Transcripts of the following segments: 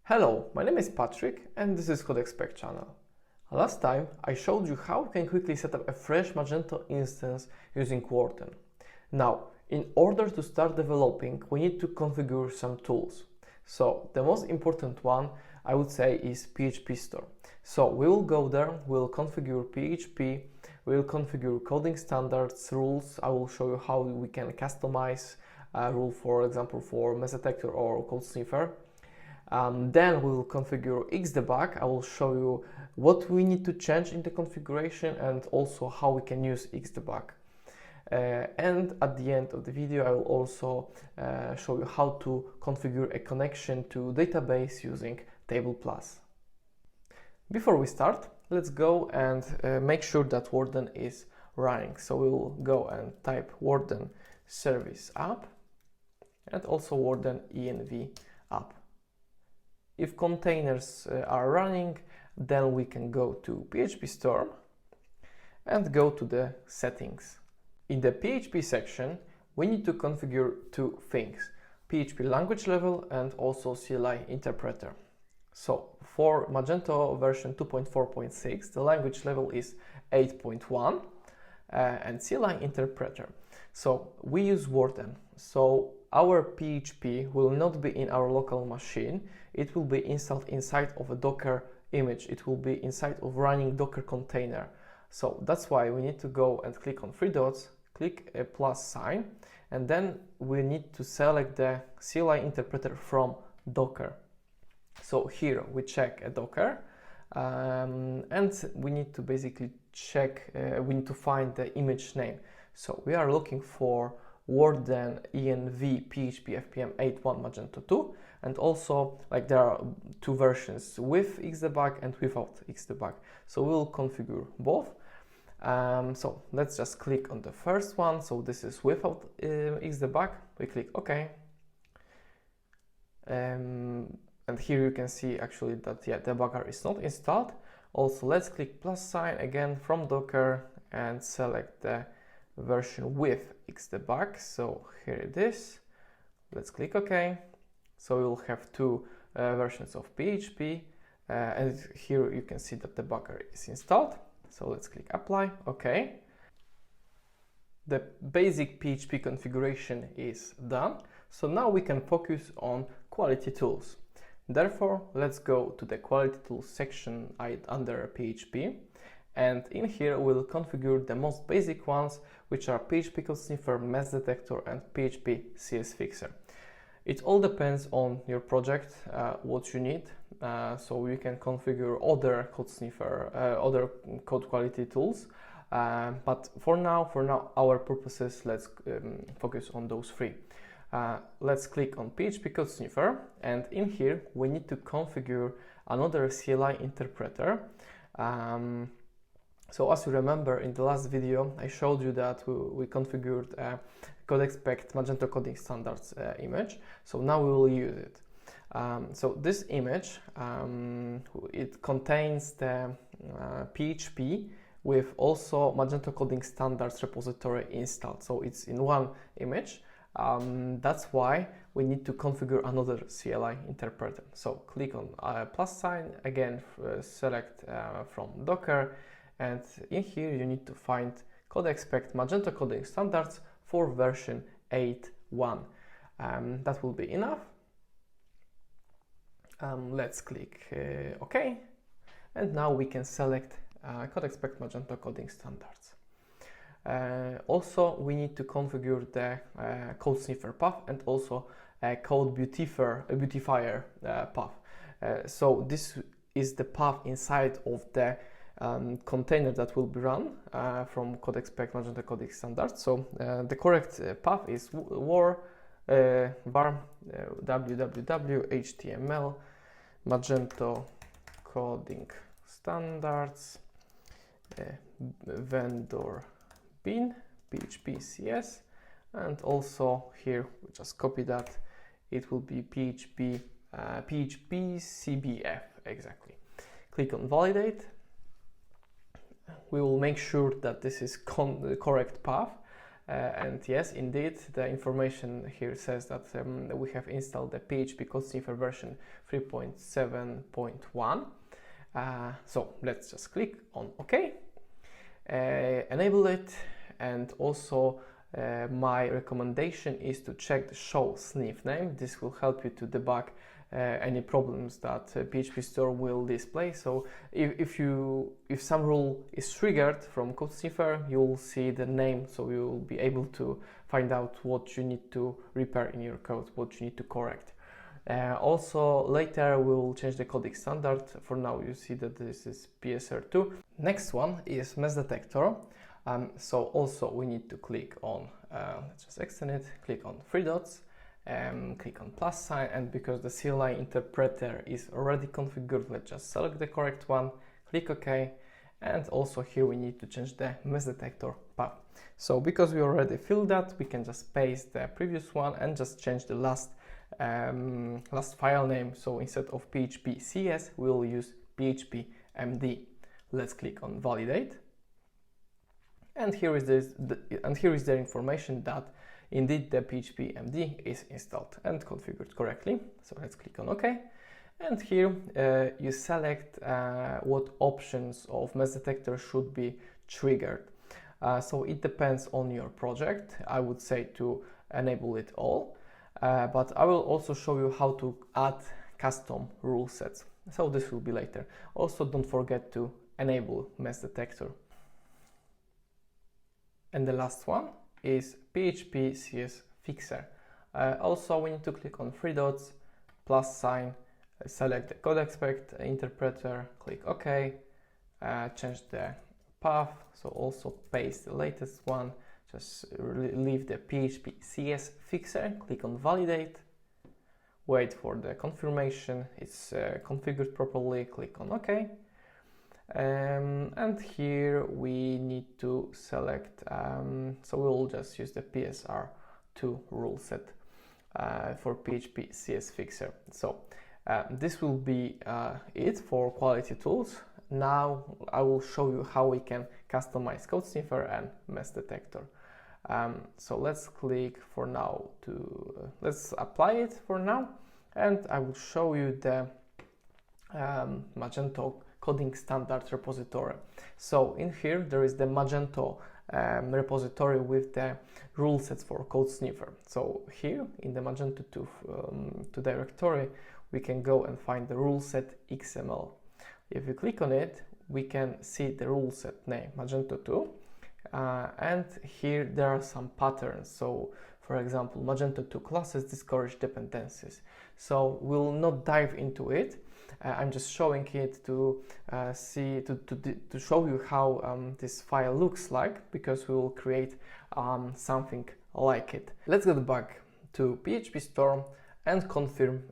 Hello, my name is Patrick and this is CodeXpect channel. Last time I showed you how we can quickly set up a fresh Magento instance using Warden. Now, in order to start developing, we need to configure some tools. So the most important one I would say is PHPStorm. So we will go there, we'll configure PHP, we'll configure coding standards, rules. I will show you how we can customize a rule, for example, for Detector or Code Sniffer. Then we will configure Xdebug. I will show you what we need to change in the configuration and also how we can use Xdebug. And at the end of the video, I will also show you how to configure a connection to database using TablePlus. Before we start, let's go and make sure that Warden is running. So we will go and type Warden service app and also Warden env app. If containers are running, then we can go to PHPStorm and go to the settings. In the PHP section, we need to configure two things: PHP language level and also CLI interpreter. So for Magento version 2.4.6, the language level is 8.1 and CLI interpreter. So we use Warden. So our PHP will not be in our local machine. It will be installed inside of a Docker image. It will be inside of running Docker container. So that's why we need to go and click on three dots, click a plus sign, and then we need to select the CLI interpreter from Docker. So here we check a Docker and we need to basically check, we need to find the image name. So we are looking for Warden env PHP FPM 8.1 Magento 2, and also like there are two versions, with Xdebug and without Xdebug. So we'll configure both. So let's just click on the first one. So this is without Xdebug. We click OK. And here you can see actually that debugger is not installed. Also, let's click plus sign again from Docker and select the version with Xdebug. So here it is. Let's click OK. So we'll have two versions of PHP, and here you can see that the debugger is installed. So let's click apply. OK. The basic PHP configuration is done. So now we can focus on quality tools. Therefore, let's go to the quality tools section under PHP. And in here, we'll configure the most basic ones, which are PHP Code Sniffer, Mess Detector, and PHP CS Fixer. It all depends on your project, what you need. So you can configure other Code Sniffer, other code quality tools. But for now, our purposes, let's focus on those three. Let's click on PHP Code Sniffer, and in here we need to configure another CLI interpreter. So as you remember, in the last video I showed you that we configured CodeXpect Magento coding standards image. So now we will use it. So this image, it contains the PHP with also Magento coding standards repository installed. So it's in one image. That's why we need to configure another CLI interpreter. So click on plus sign, again select from Docker, and in here you need to find CodeXpect Magento coding standards for version 8.1. That will be enough. Let's click OK, and now we can select CodeXpect Magento coding standards. Also, we need to configure the Code Sniffer path and also a Code Beautifier path. So this is the path inside of the container that will be run from CodeXpect Magento coding standards. So the correct path is var www html Magento coding standards vendor bin PHP CS, and also here we just copy that, it will be PHP CBF exactly. Click on validate. We will make sure that this is the correct path, And yes, indeed, the information here says that we have installed the PHP Code Sniffer version 3.7.1. So let's just click on OK, enable it, and also my recommendation is to check the show sniff name. This will help you to debug any problems that PHPStorm will display. So if some rule is triggered from Code Sniffer, you will see the name, so you will be able to find out what you need to repair in your code, what you need to correct. Also later we will change the coding standard. For now you see that this is PSR2. Next one is mess detector. So also we need to click on, let's just extend it, click on three dots, click on plus sign, and because the CLI interpreter is already configured, let's just select the correct one, click OK, and also here we need to change the mess detector path. So because we already filled that, we can just paste the previous one and just change the last file name. So instead of PHPCS, we'll use PHPMD. Let's click on validate. And here is the information that indeed the PHPMD is installed and configured correctly. So let's click on OK. And here you select what options of mess detector should be triggered. So it depends on your project. I would say to enable it all, but I will also show you how to add custom rule sets. So this will be later. Also, don't forget to enable mess detector. And the last one is PHPCS fixer. Also, we need to click on three dots, plus sign, select the code expect interpreter, click OK, change the path. So also paste the latest one, just leave the PHPCS fixer, click on validate, wait for the confirmation it's configured properly, click on OK. And here we need to select, so we'll just use the PSR2 rule set for PHPCS fixer. So this will be it for quality tools. Now I will show you how we can customize Code Sniffer and mess detector. So let's click for now to, let's apply it for now, and I will show you the Magento coding standard repository. So in here there is the Magento repository with the rule sets for Code Sniffer. So here in the Magento 2 directory we can go and find the rule set XML. If you click on it, we can see the rule set name Magento 2, and here there are some patterns. So for example, Magento 2 classes discourage dependencies. So we'll not dive into it. I'm just showing it to show you how this file looks like, because we will create something like it. Let's get back to PHPStorm and confirm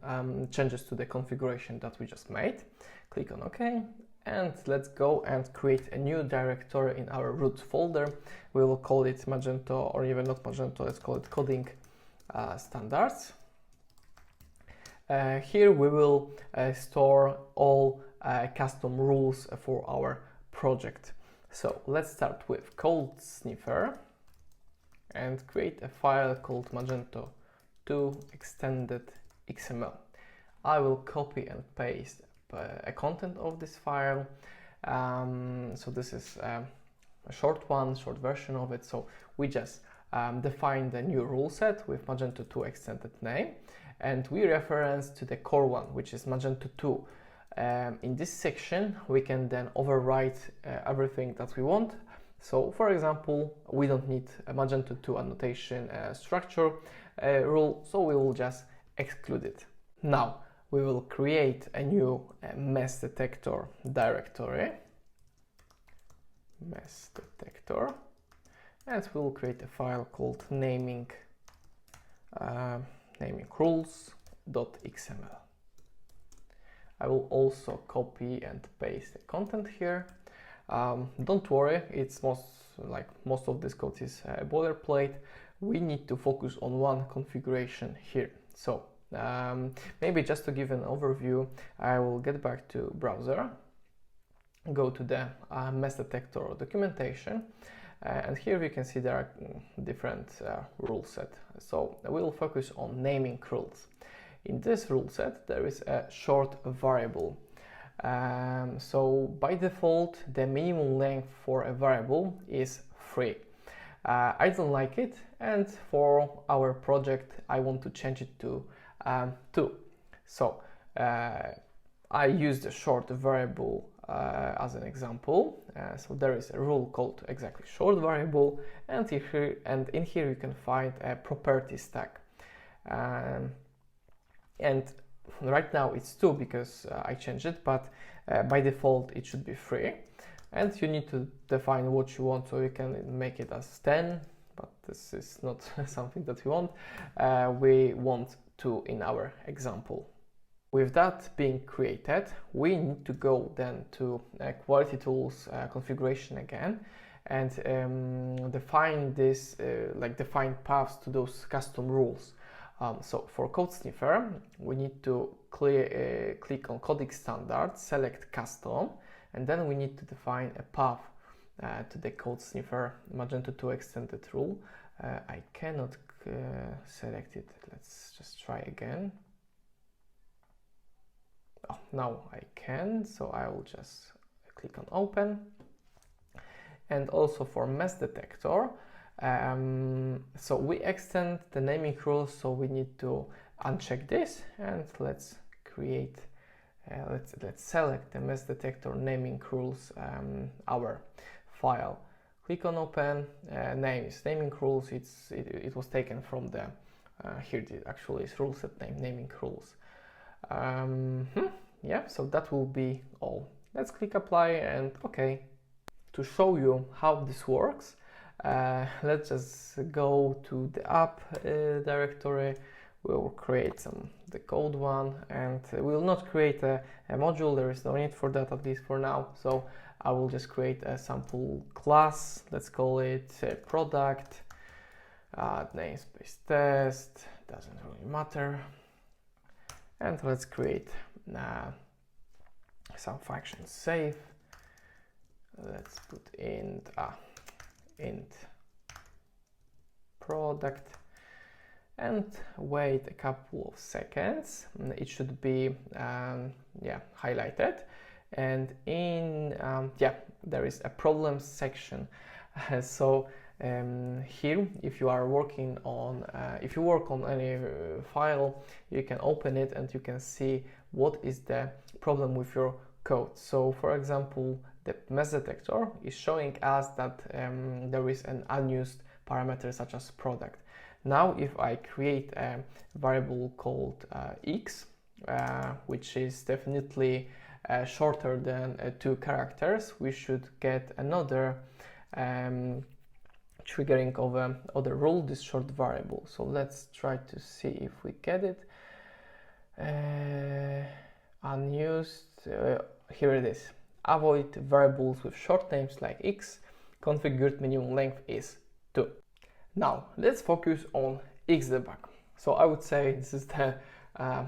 changes to the configuration that we just made. Click on OK, and let's go and create a new directory in our root folder. We will call it Magento, or even not Magento, let's call it coding standards. Here we will store all custom rules for our project. So let's start with Code Sniffer and create a file called Magento 2 extended XML. I will copy and paste a content of this file. So this is a short version of it. So we just define the new rule set with Magento 2 extended name, and we reference to the core one, which is Magento 2. In this section, we can then overwrite everything that we want. So for example, we don't need a Magento 2 annotation structure rule, so we will just exclude it. Now, we will create a new mess detector directory, mess detector, and we'll create a file called naming rules.xml. I will also copy and paste the content here. Don't worry, it's most of this code is boilerplate. We need to focus on one configuration here. So maybe just to give an overview, I will get back to browser, go to the mess detector documentation, And here we can see there are different rule set. So we'll focus on naming rules. In this rule set, there is a short variable. So by default, the minimum length for a variable is 3. I don't like it, and for our project, I want to change it to 2. So I use the short variable as an example. So there is a rule called exactly short variable, and in here you can find a properties tag. And right now it's 2 because I changed it, but by default it should be 3. And you need to define what you want, so you can make it as 10, but this is not something that we want. We want 2 in our example. With that being created, we need to go then to Quality Tools configuration again and define this, define paths to those custom rules. So for Code Sniffer, we need to click on Coding Standard, select Custom, and then we need to define a path to the Code Sniffer Magento 2 extended rule. I cannot select it. Let's just try again. Oh, now I can, so I will just click on Open. And also for Mess Detector, so we extend the naming rules, so we need to uncheck this, and let's create, let's select the Mess Detector naming rules, our file. Click on Open. Name is naming rules. It was taken from the here. Actually, is rule set name naming rules. Yeah, so that will be all. Let's click Apply and OK. To show you how this works, let's just go to the app directory. We'll create the code one, and we'll not create a module. There is no need for that, at least for now. So I will just create a sample class. Let's call it product, namespace test, doesn't really matter. And let's create some functions. Save. Let's put int product and wait a couple of seconds. It should be highlighted, and in there is a problems section. So here, if you are working on if you work on any file, you can open it and you can see what is the problem with your code. So for example, the Mess Detector is showing us that there is an unused parameter such as product. Now if I create a variable called x, which is definitely shorter than 2 characters, we should get another triggering of other rule, this short variable. So let's try to see if we get it. Unused, here it is. Avoid variables with short names like x. Configured minimum length is 2. Now let's focus on Xdebug. So I would say this is the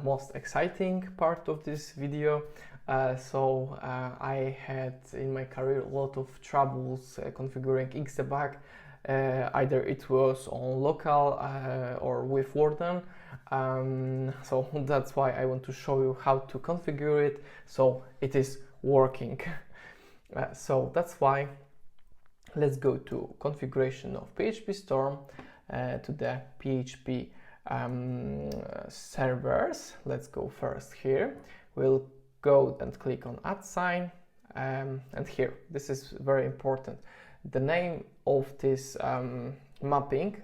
most exciting part of this video. I had in my career a lot of troubles configuring Xdebug. Either it was on local or with Warden. So that's why I want to show you how to configure it so it is working. So that's why let's go to configuration of PHPStorm to the PHP servers. Let's go first here. We'll go and click on add sign, and here this is very important. The name of this mapping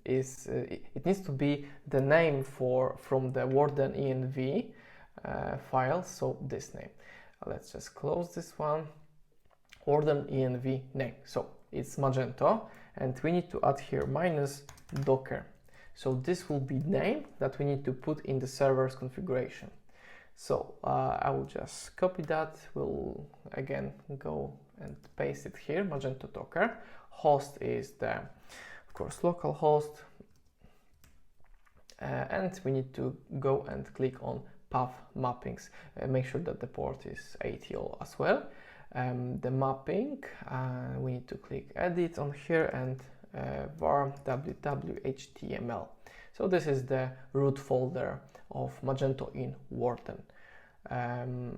is it needs to be the name from the Warden env file, so this name. Let's just close this one. Warden env name, so it's Magento, and we need to add here -docker. So this will be name that we need to put in the server's configuration. So I will just copy that. We'll again go and paste it here, Magento Docker. Host is the, of course, local host. And we need to go and click on path mappings. Make sure that the port is 80 as well. the mapping. We need to click edit on here and var www.html. So this is the root folder of Magento in Wharton.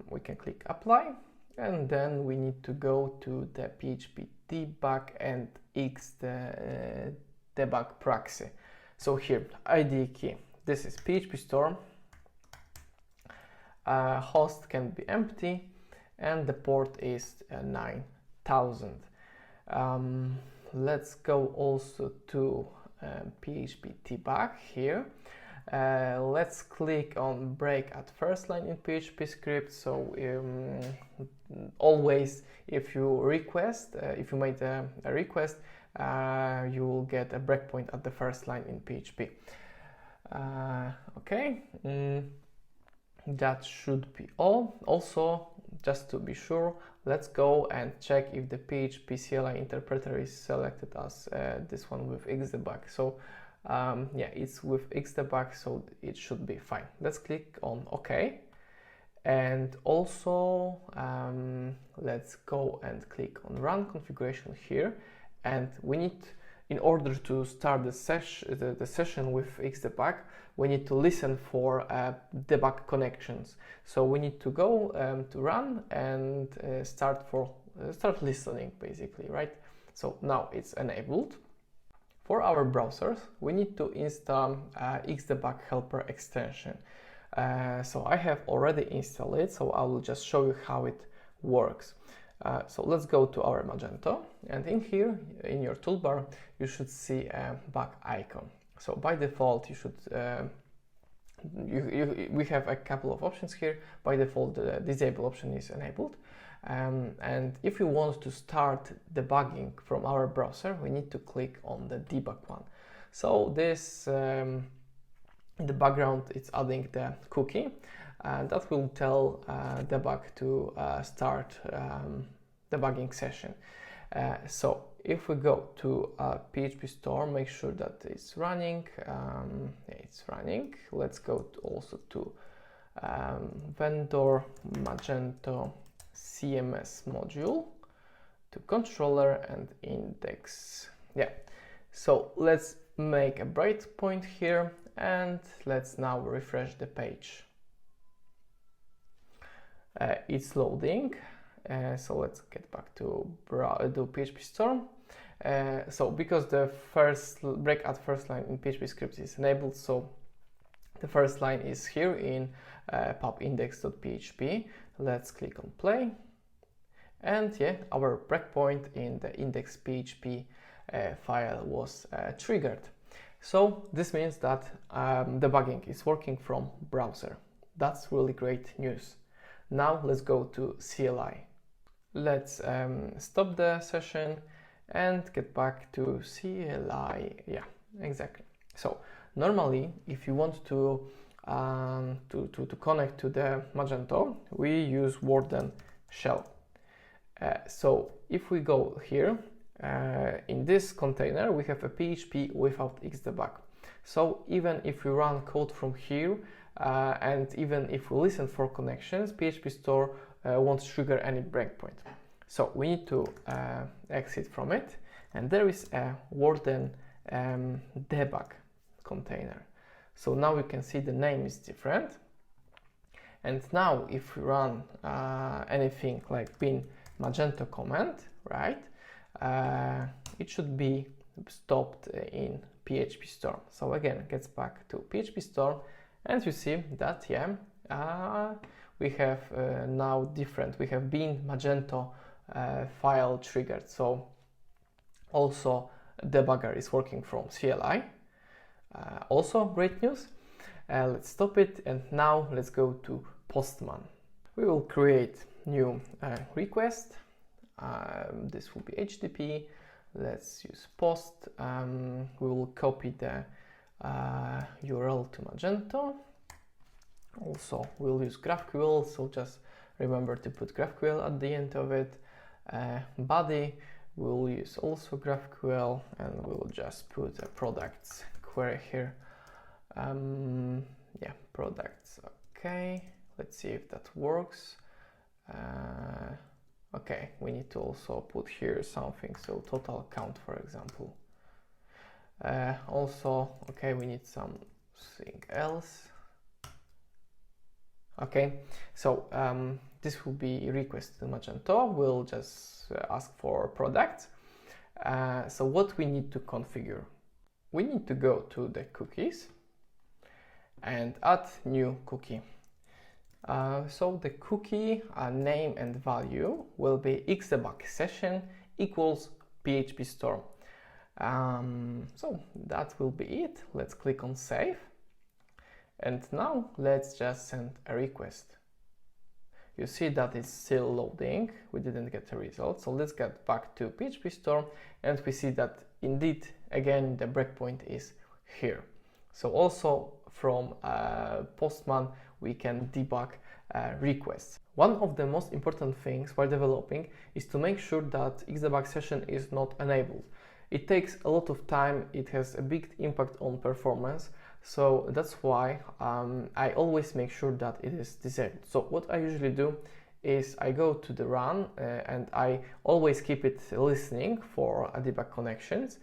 We can click apply, and then we need to go to the PHP debug and Xdebug proxy. So here, ID key. This is PHPStorm. Host can be empty, and the port is 9000. Let's go also to PHP debug here. Let's click on break at first line in PHP script. So always, if you request, if you made a request, you will get a breakpoint at the first line in PHP. Okay, that should be all. Also, just to be sure, let's go and check if the PHP CLI interpreter is selected as this one with Xdebug. So yeah, it's with Xdebug, so it should be fine. Let's click on OK. And also let's go and click on run configuration here. And we need, in order to start the session with Xdebug, we need to listen for debug connections. So we need to go to run and start listening, basically, right? So now it's enabled. For our browsers, we need to install Xdebug helper extension. So I have already installed it, so I will just show you how it works. So let's go to our Magento, and in here, in your toolbar, you should see a bug icon. So by default, you should we have a couple of options here. By default, the disable option is enabled. And if you want to start debugging from our browser, we need to click on the debug one. So this, in the background, it's adding the cookie, and that will tell debug to start debugging session. So if we go to PHPStorm, make sure that it's running. It's running. Let's go also to vendor Magento CMS module, to controller and index. Yeah, so let's make a breakpoint here, and let's now refresh the page. It's loading. So let's get back to PHPStorm. So because the first break at first line in PHP script is enabled, so the first line is here in pubindex.php. Let's click on play, and yeah, our breakpoint in the index.php file was triggered. So this means that debugging is working from browser. That's really great news. Now let's go to CLI. Let's stop the session and get back to CLI. Yeah, exactly. So normally, if you want to connect to the Magento, we use Wharton shell. So if we go here, in this container, we have a PHP without Xdebug. So even if we run code from here, and even if we listen for connections, PHPStorm won't trigger any breakpoint. So we need to exit from it, and there is a Wharton debug container. So now you can see the name is different. And now if we run anything like bin Magento command, right, it should be stopped in PHPStorm. So again, it gets back to PHPStorm, and you see that, yeah, we have now different, we have bin Magento file triggered. So also debugger is working from CLI. Also great news. Let's stop it, and now let's go to Postman. We will create new request. This will be HTTP. Let's use post. We will copy the URL to Magento. Also, we'll use GraphQL, so just remember to put GraphQL at the end of it. Body, we'll use also GraphQL, and we'll just put a products query here. Yeah, products. Okay, let's see if that works. Okay, we need to also put here something, so total count, for example. Also, okay, we need something else. Okay, so this will be request to Magento. We'll just ask for product. So what we need to configure? We need to go to the cookies and add new cookie. So the cookie name and value will be Xdebug session equals PHPStorm. So that will be it. Let's click on save. And now let's just send a request. You see that it's still loading. We didn't get a result. So let's get back to PHPStorm and we see that indeed, again, the breakpoint is here. So also from Postman, we can debug requests. One of the most important things while developing is to make sure that Xdebug session is not enabled. It takes a lot of time, it has a big impact on performance, so that's why I always make sure that it is disabled. So what I usually do is I go to the run and I always keep it listening for debug connections,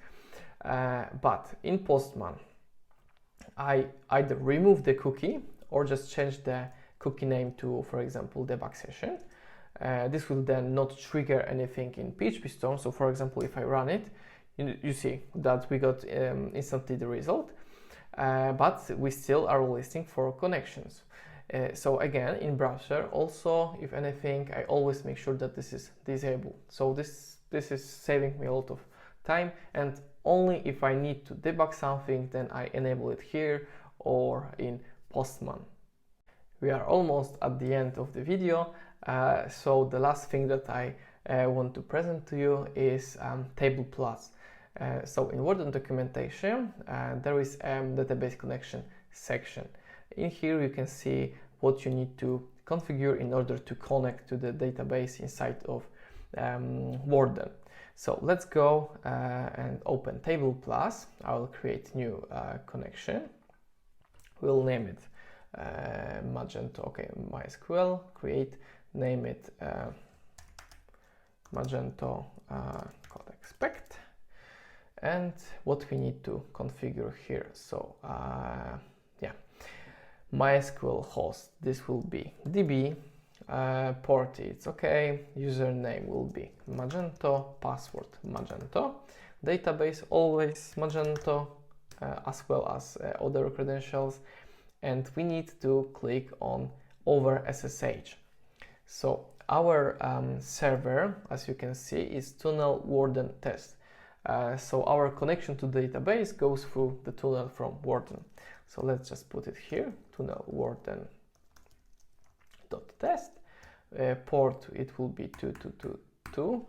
but in Postman I either remove the cookie or just change the cookie name to, for example, debug session. This will then not trigger anything in PHPStorm. So for example, if I run it, you see that we got instantly the result, but we still are listening for connections. So again, in browser, also, if anything, I always make sure that this is disabled. So this is saving me a lot of time, and only if I need to debug something, then I enable it here or in Postman. We are almost at the end of the video, so the last thing that I want to present to you is TablePlus. So in Word documentation, there is a database connection section. In here you can see what you need to configure in order to connect to the database inside of Word. So let's go and open TablePlus. I will create new connection. We'll name it Magento. Okay, MySQL. Create. Name it Magento code expect. And what we need to configure here. So yeah, MySQL host. This will be DB. Port, it's okay. Username will be Magento. Password Magento. Database always Magento, as well as other credentials. And we need to click on over SSH. So our server, as you can see, is tunnel warden test. So our connection to the database goes through the tunnel from warden. So let's just put it here, tunnel warden.test. Port, it will be 2222.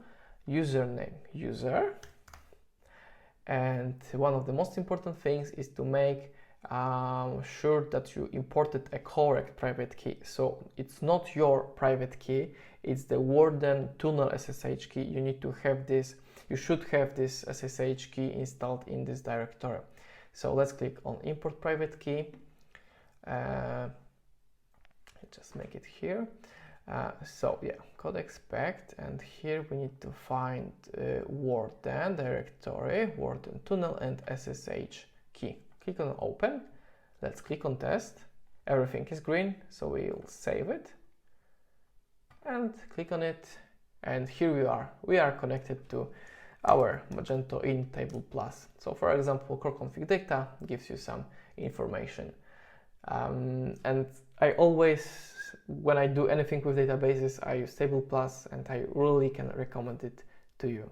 Username user. And one of the most important things is to make sure that you imported a correct private key. So it's not your private key, it's the warden tunnel SSH key. You need to have this, you should have this SSH key installed in this directory. So let's click on import private key. Just make it here. So yeah, code expect, and here we need to find warden directory, warden tunnel and SSH key. Click on open. Let's click on test. Everything is green, so we'll save it and click on it. And here we are. We are connected to our Magento in TablePlus. So for example, core config data gives you some information. And I always, when I do anything with databases, I use TablePlus, and I really can recommend it to you.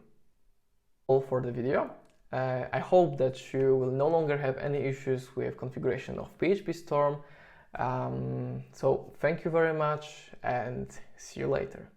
All for the video. I hope that you will no longer have any issues with configuration of PHPStorm. So thank you very much and see you later.